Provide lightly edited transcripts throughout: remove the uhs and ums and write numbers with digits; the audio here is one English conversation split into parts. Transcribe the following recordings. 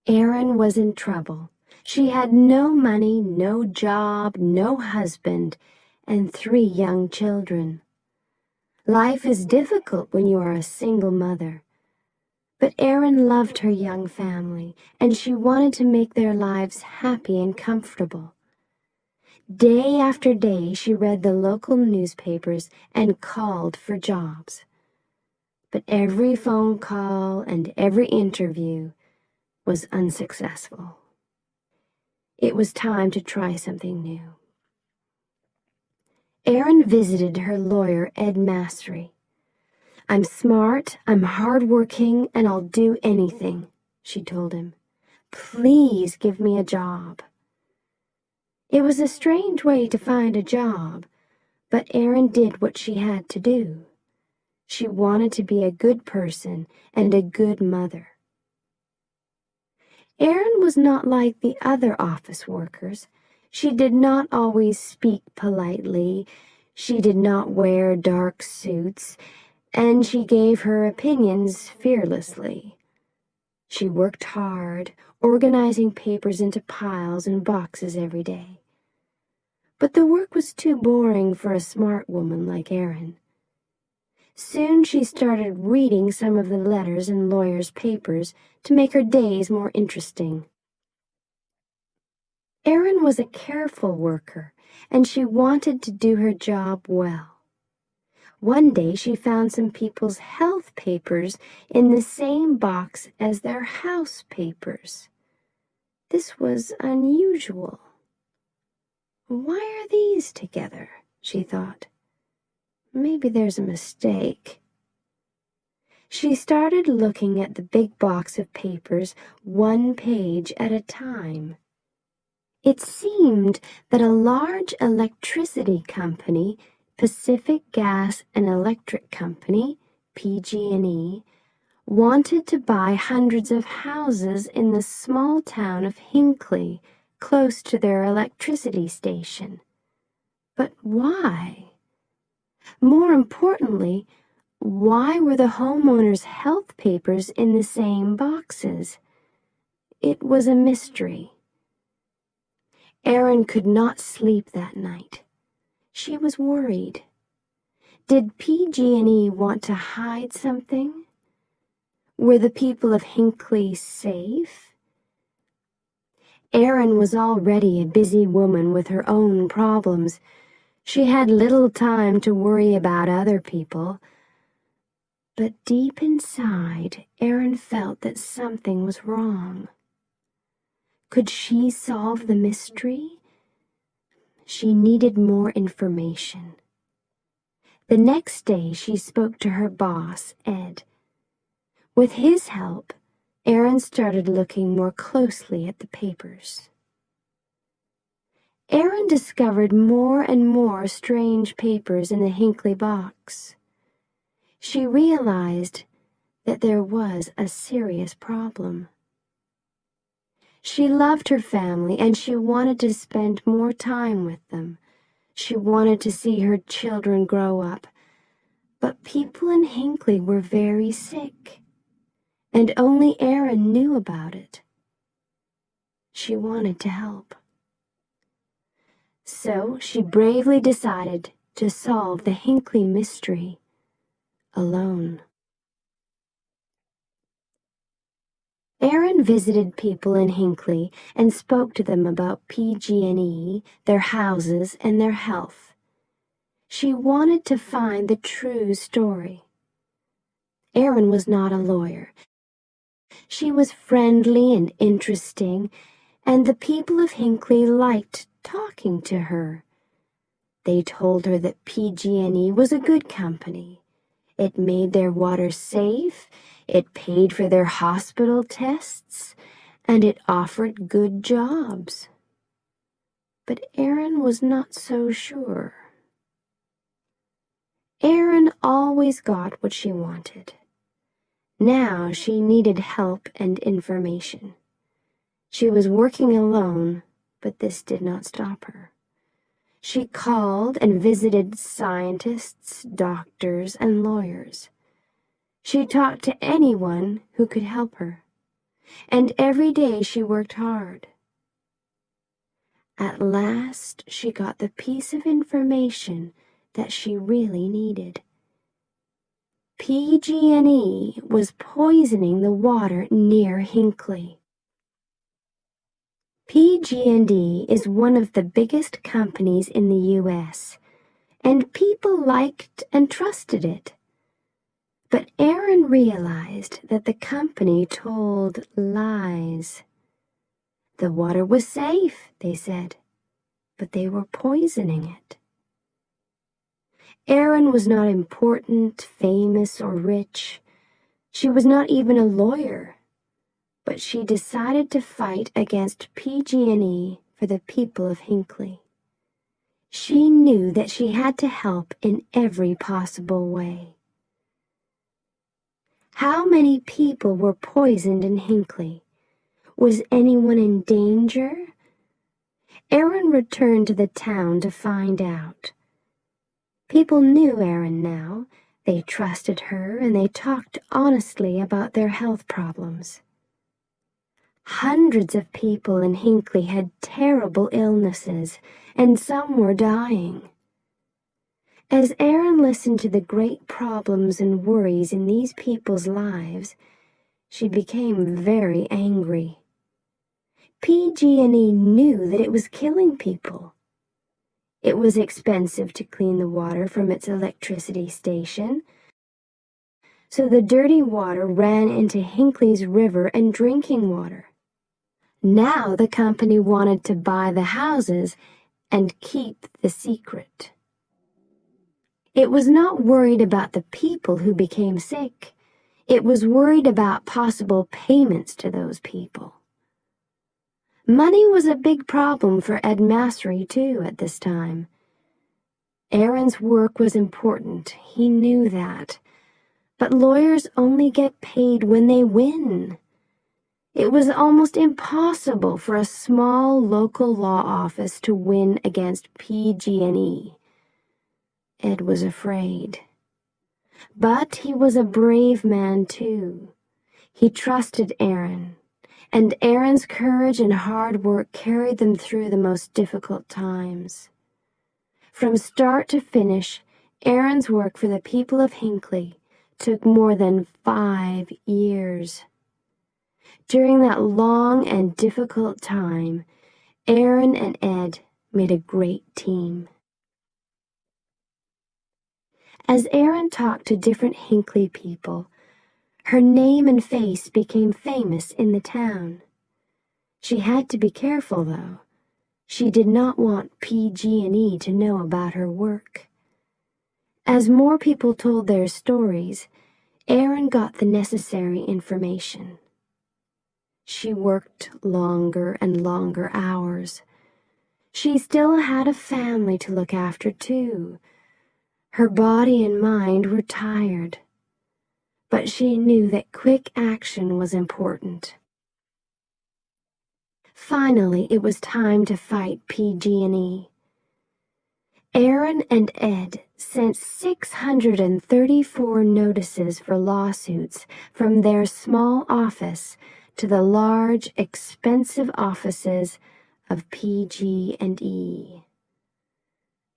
Erin was in trouble. She had no money, no job, no husband, and 3 young children. Life is difficult when you are a single mother. But Erin loved her young family, and she wanted to make their lives happy and comfortable. Day after day, she read the local newspapers and called for jobs. But every phone call and every interview was unsuccessful. It was time to try something new. Erin visited her lawyer, Ed Mastery. "I'm smart, I'm hardworking, and I'll do anything," she told him. "Please give me a job." It was a strange way to find a job, but Erin did what she had to do. She wanted to be a good person and a good mother. Erin was not like the other office workers. She did not always speak politely. She did not wear dark suits, and she gave her opinions fearlessly. She worked hard, organizing papers into piles and boxes every day. But the work was too boring for a smart woman like Erin. Soon she started reading some of the letters in lawyers' papers to make her days more interesting. Erin was a careful worker, and she wanted to do her job well. One day she found some people's health papers in the same box as their house papers. This was unusual. "Why are these together?" she thought. "Maybe there's a mistake." She started looking at the big box of papers 1 page at a time. It seemed that a large electricity company, Pacific Gas and Electric Company, PG&E, wanted to buy hundreds of houses in the small town of Hinckley, close to their electricity station. But why? More importantly, why were the homeowners' health papers in the same boxes? It was a mystery. Erin could not sleep that night. She was worried. Did PG&E want to hide something? Were the people of Hinckley safe? Erin was already a busy woman with her own problems. She had little time to worry about other people. But deep inside, Erin felt that something was wrong. Could she solve the mystery? She needed more information. The next day, she spoke to her boss, Ed. With his help, Erin started looking more closely at the papers. Erin discovered more and more strange papers in the Hinckley box. She realized that there was a serious problem. She loved her family, and she wanted to spend more time with them. She wanted to see her children grow up. But people in Hinckley were very sick, and only Erin knew about it. She wanted to help. So she bravely decided to solve the Hinckley mystery alone. Erin visited people in Hinckley and spoke to them about PG&E, their houses, and their health. She wanted to find the true story. Erin was not a lawyer. She was friendly and interesting, and the people of Hinckley liked talking to her. They told her that PG&E was a good company. It made their water safe, it paid for their hospital tests, and it offered good jobs. But Erin was not so sure. Erin always got what she wanted. Now she needed help and information. She was working alone, but this did not stop her. She called and visited scientists, doctors, and lawyers. She talked to anyone who could help her. and every day she worked hard. At last she got the piece of information that she really needed. PG&E was poisoning the water near Hinckley. PG&E is one of the biggest companies in the U.S., and people liked and trusted it. But Aaron realized that the company told lies. The water was safe, they said, but they were poisoning it. Aaron was not important, famous, or rich. She was not even a lawyer, but she decided to fight against PG&E for the people of Hinckley. She knew that she had to help in every possible way. How many people were poisoned in Hinckley? Was anyone in danger? Aaron returned to the town to find out. People knew Aaron now. They trusted her and they talked honestly about their health problems. Hundreds of people in Hinckley had terrible illnesses, and some were dying. As Aaron listened to the great problems and worries in these people's lives, she became very angry. PG&E knew that it was killing people. It was expensive to clean the water from its electricity station, so the dirty water ran into Hinckley's river and drinking water. Now the company wanted to buy the houses and keep the secret. It was not worried about the people who became sick. It was worried about possible payments to those people. Money was a big problem for Ed Massery, too, at this time. Aaron's work was important. He knew that. But lawyers only get paid when they win. It was almost impossible for a small local law office to win against PG&E. Ed was afraid. But he was a brave man, too. He trusted Aaron, and Aaron's courage and hard work carried them through the most difficult times. From start to finish, Aaron's work for the people of Hinckley took more than 5 years. During that long and difficult time, Aaron and Ed made a great team. As Aaron talked to different Hinckley people, her name and face became famous in the town. She had to be careful, though. She did not want PG&E to know about her work. As more people told their stories, Aaron got the necessary information. She worked longer and longer hours. She still had a family to look after, too. Her body and mind were tired, but she knew that quick action was important. Finally, it was time to fight PG&E. Aaron and Ed sent 634 notices for lawsuits from their small office to the large, expensive offices of PG&E.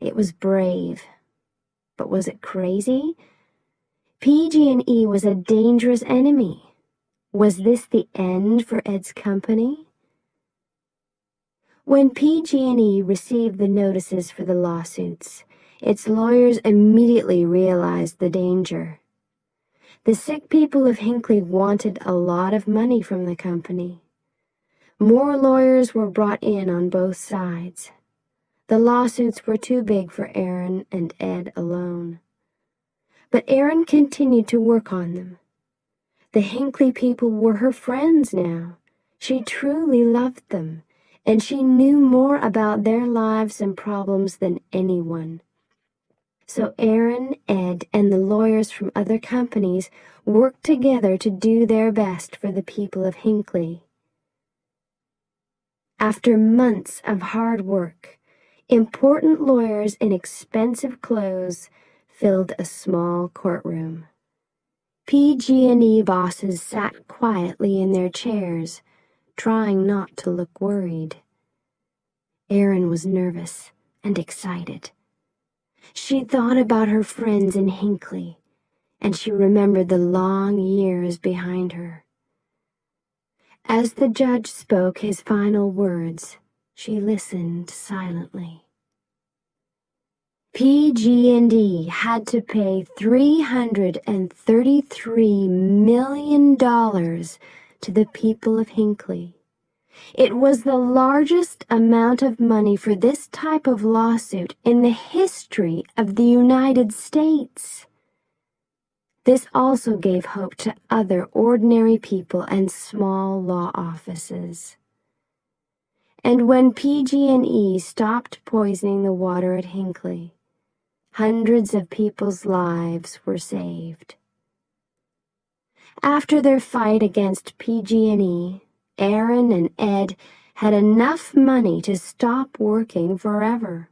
It was brave, but was it crazy? PG&E was a dangerous enemy. Was this the end for Ed's company? When PG&E received the notices for the lawsuits, its lawyers immediately realized the danger. The sick people of Hinckley wanted a lot of money from the company. More lawyers were brought in on both sides. The lawsuits were too big for Aaron and Ed alone. But Aaron continued to work on them. The Hinckley people were her friends now. She truly loved them, and she knew more about their lives and problems than anyone. So Aaron, Ed, and the lawyers from other companies worked together to do their best for the people of Hinckley. After months of hard work, important lawyers in expensive clothes filled a small courtroom. PG&E bosses sat quietly in their chairs, trying not to look worried. Erin was nervous and excited. She thought about her friends in Hinckley, and she remembered the long years behind her. As the judge spoke his final words, she listened silently. PG&E had to pay $333 million to the people of Hinckley. It was the largest amount of money for this type of lawsuit in the history of the United States. This also gave hope to other ordinary people and small law offices. And when PG&E stopped poisoning the water at Hinckley, hundreds of people's lives were saved. After their fight against PG&E, Erin and Ed had enough money to stop working forever.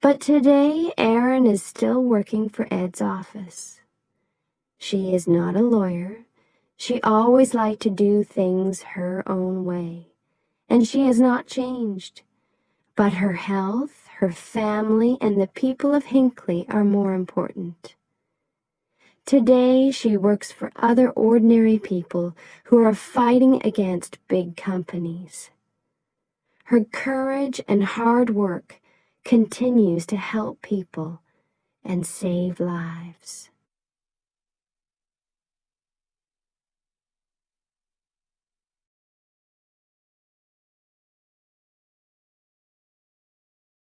But today, Erin is still working for Ed's office. She is not a lawyer. She always liked to do things her own way, and she has not changed. But her health, her family, and the people of Hinckley are more important. Today, she works for other ordinary people who are fighting against big companies. Her courage and hard work continues to help people and save lives.